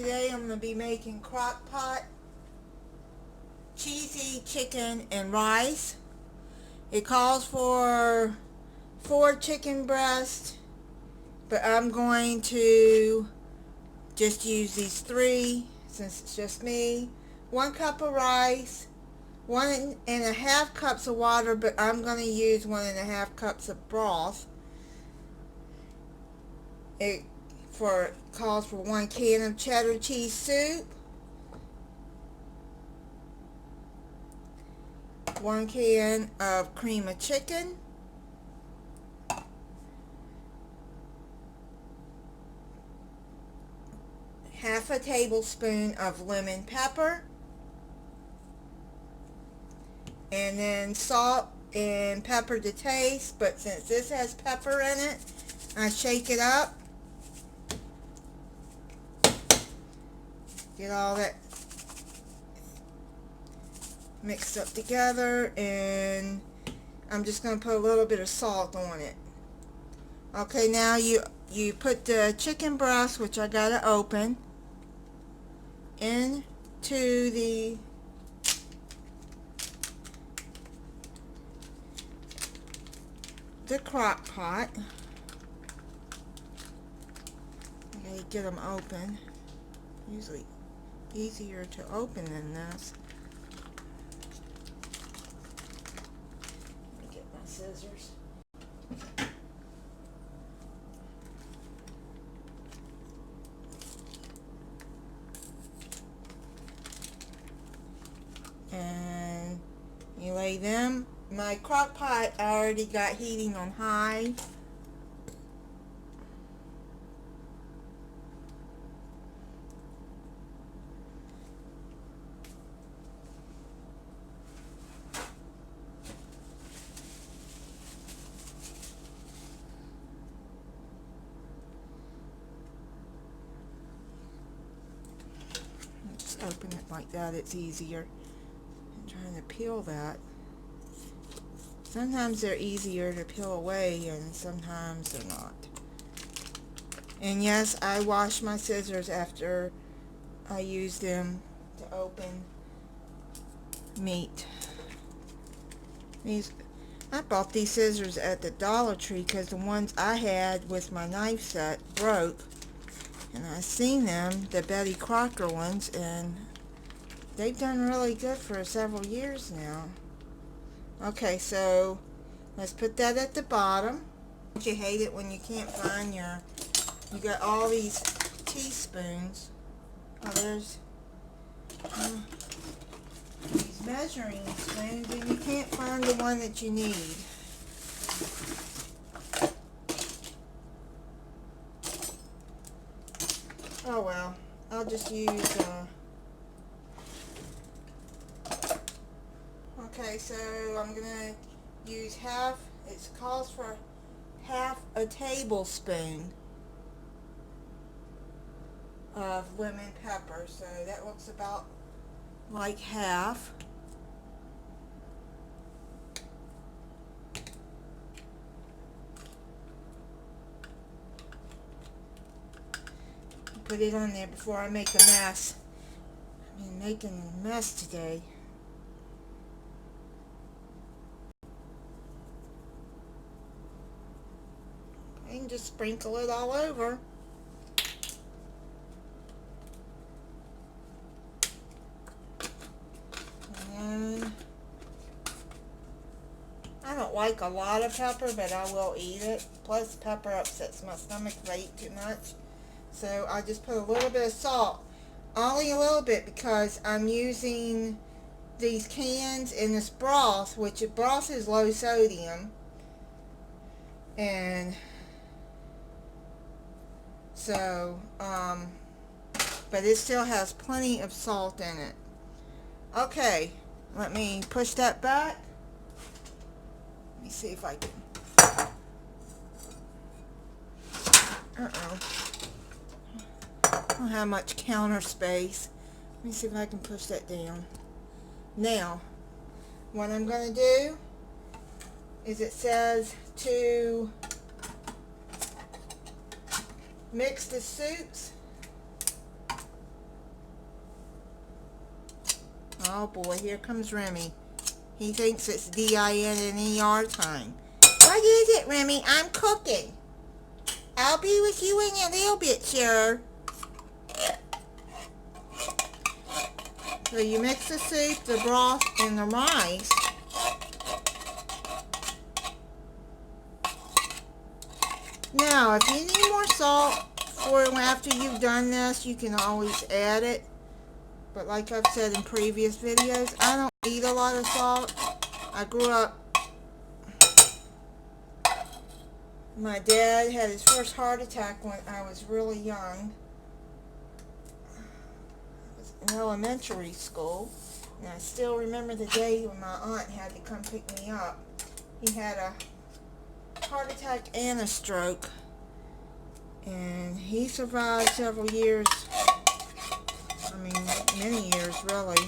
Today I'm going to be making crock pot cheesy chicken and rice. It calls for 4 chicken breasts, but I'm going to just use these 3 since it's just me. 1 cup of rice, 1.5 cups of water, but I'm going to use 1.5 cups of broth. It calls for 1 can of cheddar cheese soup, 1 can of cream of chicken, half a tablespoon of lemon pepper, and then salt and pepper to taste, but since this has pepper in it, I shake it up. Get all that mixed up together, and I'm just going to put a little bit of salt on it. Okay, now you put the chicken breast, which I got to open, into the crock pot. Okay, get them open. Usually easier to open than this. Let me get my scissors. And you lay them. My crock pot I already got heating on high. Just open it like that, it's easier. I'm trying to peel that. Sometimes they're easier to peel away and sometimes they're not. And yes, I wash my scissors after I use them to open meat. I bought these scissors at the Dollar Tree because the ones I had with my knife set broke. And I've seen them, the Betty Crocker ones, and they've done really good for several years now. Okay, so let's put that at the bottom. Don't you hate it when you can't find you got all these teaspoons. Oh, there's these measuring spoons, and you can't find the one that you need. Oh well, I'll just use okay, so I'm gonna use it calls for half a tablespoon of lemon pepper, so that looks about like half. Put it on there before I make a mess. I've been making a mess today. And just sprinkle it all over. And I don't like a lot of pepper, but I will eat it. Plus pepper upsets my stomach if I eat too much. So I just put a little bit of salt. Only a little bit because I'm using these cans in this broth, which broth is low sodium. And so, but it still has plenty of salt in it. Okay, let me push that back. Let me see if I can. I don't have much counter space. Let me see if I can push that down. Now, what I'm going to do is it says to mix the soups Oh boy, here comes Remy. He thinks it's DINNER time. What is it, Remy? I'm cooking. I'll be with you in a little bit, sir. So you mix the soup, the broth, and the rice. Now, if you need more salt for after you've done this, you can always add it. But like I've said in previous videos, I don't eat a lot of salt. I grew up, my dad had his first heart attack when I was really young. I was in elementary school. And I still remember the day when my aunt had to come pick me up. He had a heart attack and a stroke. And he survived several years. I mean, many years, really.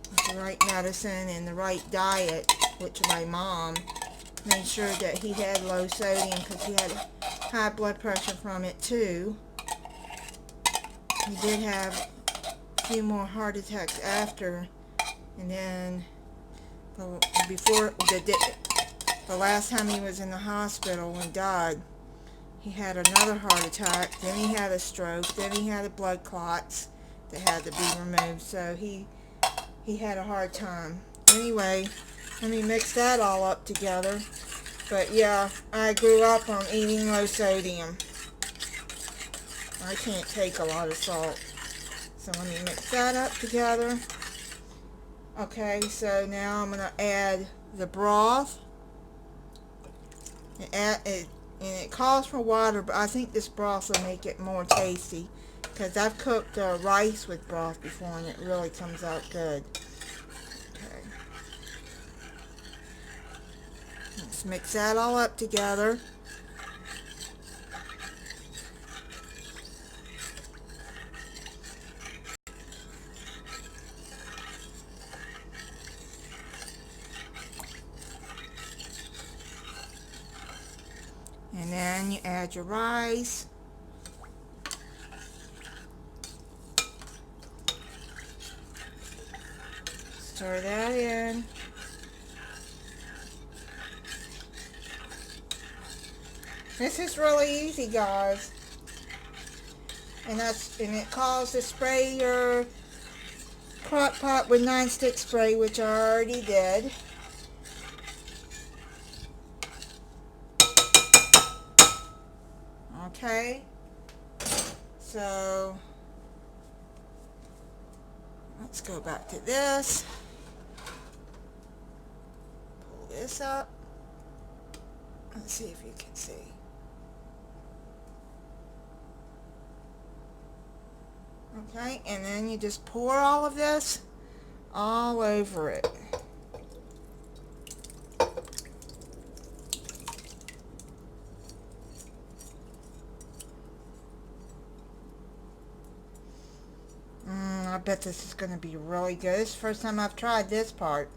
With the right medicine and the right diet, which my mom made sure that he had low sodium because he had high blood pressure from it, too. He did have a few more heart attacks after. And then, before the last time he was in the hospital when he died, he had another heart attack, then he had a stroke, then he had blood clots that had to be removed, so he had a hard time. Anyway, let me mix that all up together. But yeah, I grew up on eating low sodium. I can't take a lot of salt. So let me mix that up together. Okay, so now I'm going to add the broth. And it calls for water, but I think this broth will make it more tasty. Because I've cooked rice with broth before, and it really comes out good. Okay. Let's mix that all up together. And then you add your rice. Stir that in. This is really easy, guys. And it calls to spray your crock pot with nonstick spray, which I already did. Okay, so let's go back to this. Pull this up. Let's see if you can see. Okay, and then you just pour all of this all over it. I bet this is going to be really good. It's the first time I've tried this part.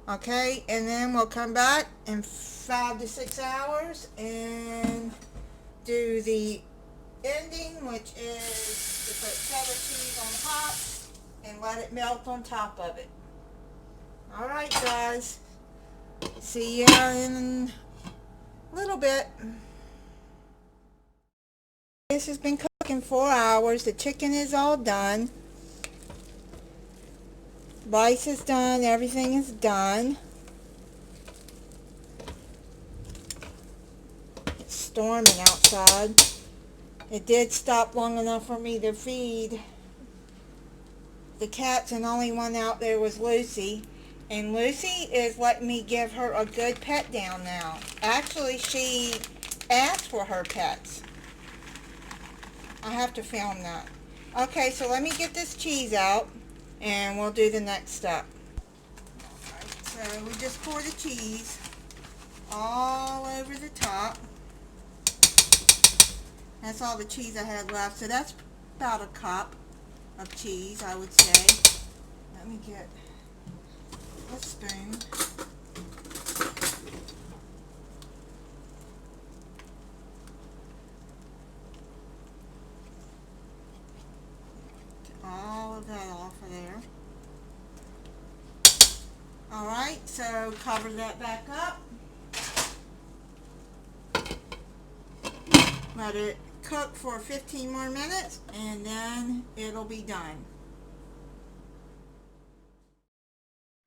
Okay, and then we'll come back in 5 to 6 hours and do the ending, which is to put cheddar cheese on top and let it melt on top of it. Alright, guys. See you in a little bit. This has been cooking 4 hours. The chicken is all done. Rice is done. Everything is done. It's storming outside. It did stop long enough for me to feed the cats, and the only one out there was Lucy. And Lucy is letting me give her a good pet down now. Actually, she asked for her pets. I have to film that. Okay, so let me get this cheese out, and we'll do the next step. Alright, so we just pour the cheese all over the top. That's all the cheese I had left, so that's about a cup of cheese, I would say. Let me get a spoon. Get all of that off of there. So cover that back up. Let it cook for 15 more minutes and then it'll be done.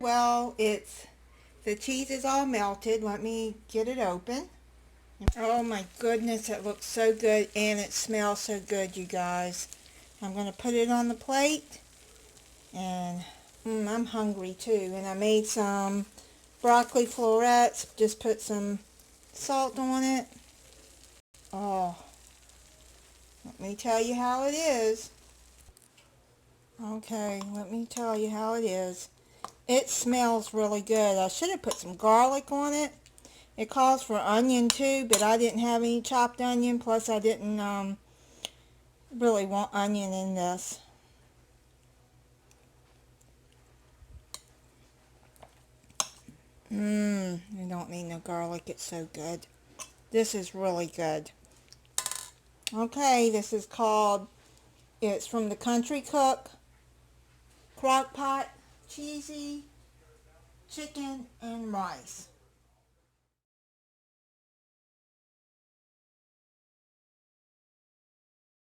Well, the cheese is all melted. Let me get it open. Oh my goodness, it looks so good and it smells so good, you guys. I'm going to put it on the plate, and I'm hungry too. And I made some broccoli florets, just put some salt on it. Oh, let me tell you how it is. Okay, let me tell you how it is. It smells really good. I should have put some garlic on it. It calls for onion too, but I didn't have any chopped onion, plus I didn't really want onion in this. You don't need no garlic. It's so good. This is really good. Okay, this is called, it's from the Country Cook, Crock Pot, cheesy chicken and rice.